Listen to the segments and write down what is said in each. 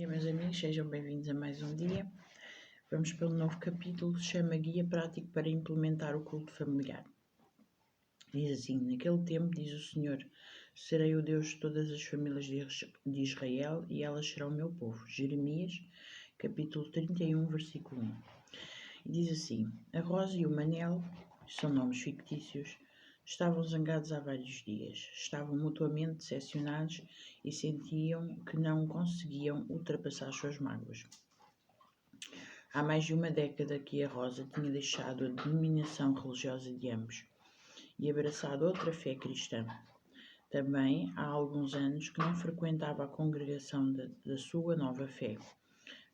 dia, meus amigos, sejam bem-vindos a mais um dia. Vamos para um novo capítulo que se chama Guia Prático para Implementar o Culto Familiar. Diz assim: naquele tempo, diz o Senhor, serei o Deus de todas as famílias de Israel e elas serão o meu povo. Jeremias, capítulo 31, versículo 1. E diz assim: a Rosa e o Manel, são nomes fictícios, estavam zangados há vários dias, estavam mutuamente decepcionados e sentiam que não conseguiam ultrapassar as suas mágoas. Há mais de uma década que a Rosa tinha deixado a denominação religiosa de ambos e abraçado outra fé cristã. Também há alguns anos que não frequentava a congregação da sua nova fé.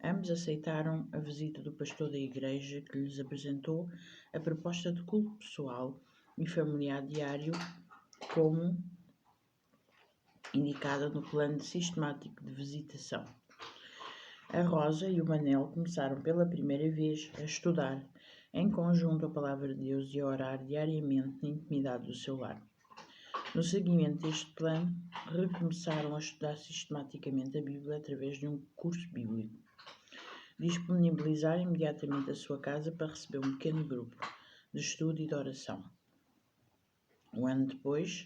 Ambos aceitaram a visita do pastor da igreja, que lhes apresentou a proposta de culto pessoal e familiar diário como indicada no plano sistemático de visitação. A Rosa e o Manel começaram pela primeira vez a estudar em conjunto a Palavra de Deus e a orar diariamente na intimidade do seu lar. No seguimento deste plano, recomeçaram a estudar sistematicamente a Bíblia através de um curso bíblico. Disponibilizaram imediatamente a sua casa para receber um pequeno grupo de estudo e de oração. Um ano depois,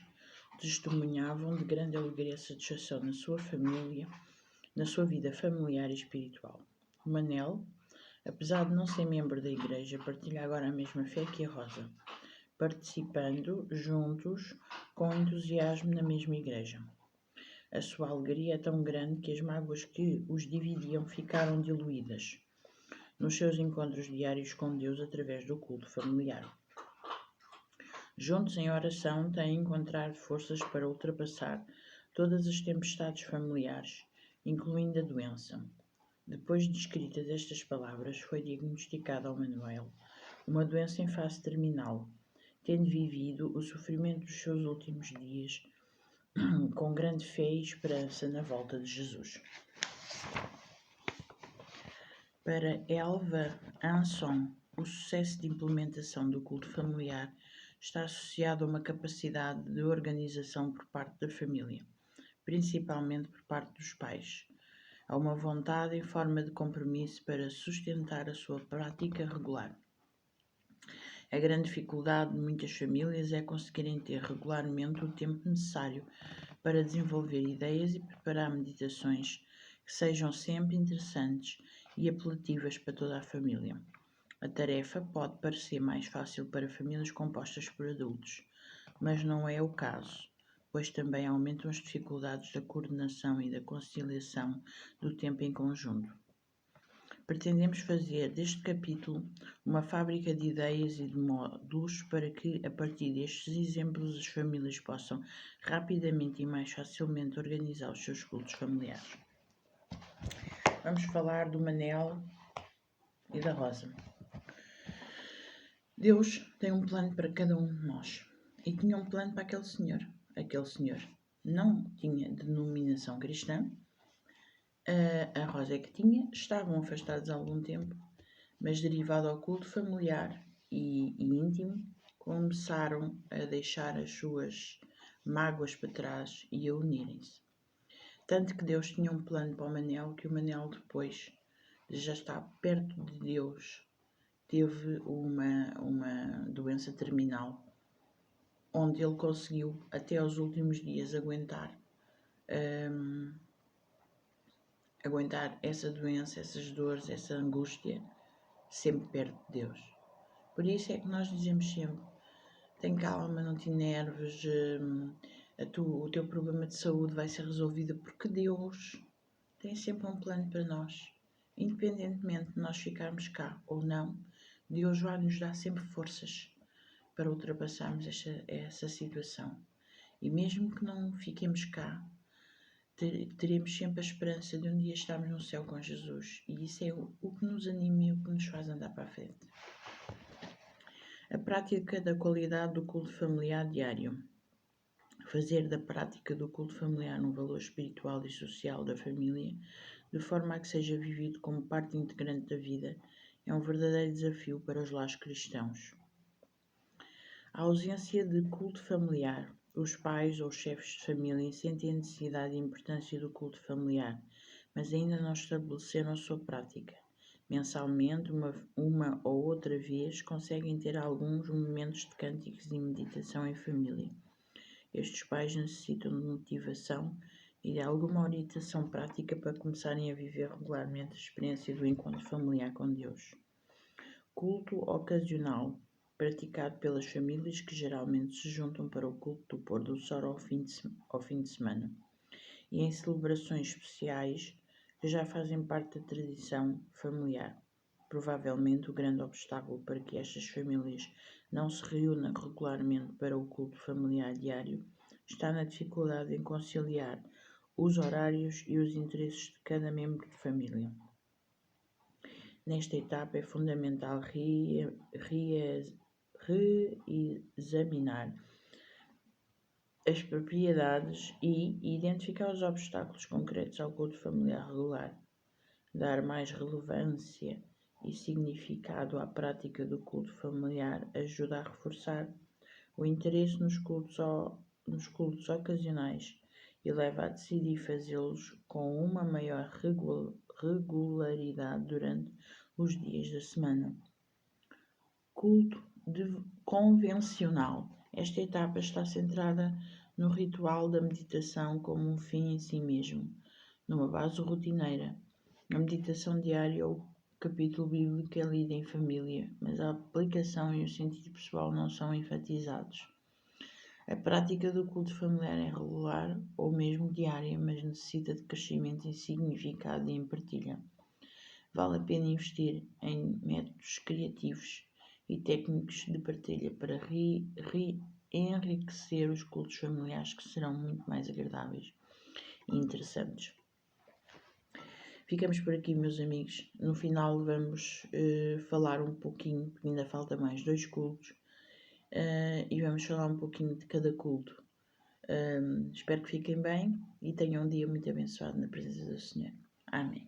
testemunhavam de grande alegria e satisfação na sua família, na sua vida familiar e espiritual. O Manel, apesar de não ser membro da igreja, partilha agora a mesma fé que a Rosa, participando juntos com entusiasmo na mesma igreja. A sua alegria é tão grande que as mágoas que os dividiam ficaram diluídas nos seus encontros diários com Deus através do culto familiar. Juntos em oração têm encontrado forças para ultrapassar todas as tempestades familiares, incluindo a doença. Depois de escritas estas palavras, foi diagnosticada ao Manuel uma doença em fase terminal, tendo vivido o sofrimento dos seus últimos dias com grande fé e esperança na volta de Jesus. Para Elva Anson, o sucesso de implementação do culto familiar está associado a uma capacidade de organização por parte da família, principalmente por parte dos pais. Há uma vontade em forma de compromisso para sustentar a sua prática regular. A grande dificuldade de muitas famílias é conseguirem ter regularmente o tempo necessário para desenvolver ideias e preparar meditações que sejam sempre interessantes e apelativas para toda a família. A tarefa pode parecer mais fácil para famílias compostas por adultos, mas não é o caso, pois também aumentam as dificuldades da coordenação e da conciliação do tempo em conjunto. Pretendemos fazer deste capítulo uma fábrica de ideias e de módulos para que, a partir destes exemplos, as famílias possam rapidamente e mais facilmente organizar os seus cultos familiares. Vamos falar do Manel e da Rosa. Deus tem um plano para cada um de nós e tinha um plano para aquele senhor. Aquele senhor não tinha denominação cristã, a Rosa é que tinha, estavam afastados há algum tempo, mas derivado ao culto familiar e íntimo, começaram a deixar as suas mágoas para trás e a unirem-se. Tanto que Deus tinha um plano para o Manel, que o Manel depois de já estar perto de Deus, teve uma doença terminal, onde ele conseguiu até aos últimos dias aguentar essa doença, essas dores, essa angústia, sempre perto de Deus. Por isso é que nós dizemos sempre: tem calma, não te enerves, o teu problema de saúde vai ser resolvido, porque Deus tem sempre um plano para nós. Independentemente de nós ficarmos cá ou não, Deus vai nos dar sempre forças para ultrapassarmos essa situação. E mesmo que não fiquemos cá, teremos sempre a esperança de um dia estarmos no céu com Jesus. E isso é o que nos anima e o que nos faz andar para a frente. A prática da qualidade do culto familiar diário. Fazer da prática do culto familiar um valor espiritual e social da família, de forma a que seja vivido como parte integrante da vida, é um verdadeiro desafio para os lares cristãos. A ausência de culto familiar. Os pais ou chefes de família sentem a necessidade e a importância do culto familiar mas ainda não estabeleceram a sua prática. Mensalmente, uma ou outra vez, conseguem ter alguns momentos de cânticos e meditação em família. Estes pais necessitam de motivação e de alguma orientação prática para começarem a viver regularmente a experiência do encontro familiar com Deus. Culto ocasional, praticado pelas famílias que geralmente se juntam para o culto do pôr do sol ao fim de semana, e em celebrações especiais que já fazem parte da tradição familiar. Provavelmente o grande obstáculo para que estas famílias não se reúnam regularmente para o culto familiar diário está na dificuldade em conciliar os horários e os interesses de cada membro de família. Nesta etapa é fundamental reexaminar as propriedades e identificar os obstáculos concretos ao culto familiar regular, dar mais relevância e significado à prática do culto familiar ajuda a reforçar o interesse nos cultos ocasionais e leva a decidir fazê-los com uma maior regularidade durante os dias da semana. Culto convencional. Esta etapa está centrada no ritual da meditação como um fim em si mesmo, numa base rotineira. A meditação diária ou capítulo bíblico é lido em família, mas a aplicação e o sentido pessoal não são enfatizados. A prática do culto familiar é regular ou mesmo diária, mas necessita de crescimento em significado e em partilha. Vale a pena investir em métodos criativos e técnicos de partilha para enriquecer os cultos familiares, que serão muito mais agradáveis e interessantes. Ficamos por aqui, meus amigos. No final vamos falar um pouquinho, porque ainda falta mais 2 cultos, e vamos falar um pouquinho de cada culto. Espero que fiquem bem e tenham um dia muito abençoado na presença do Senhor. Amém.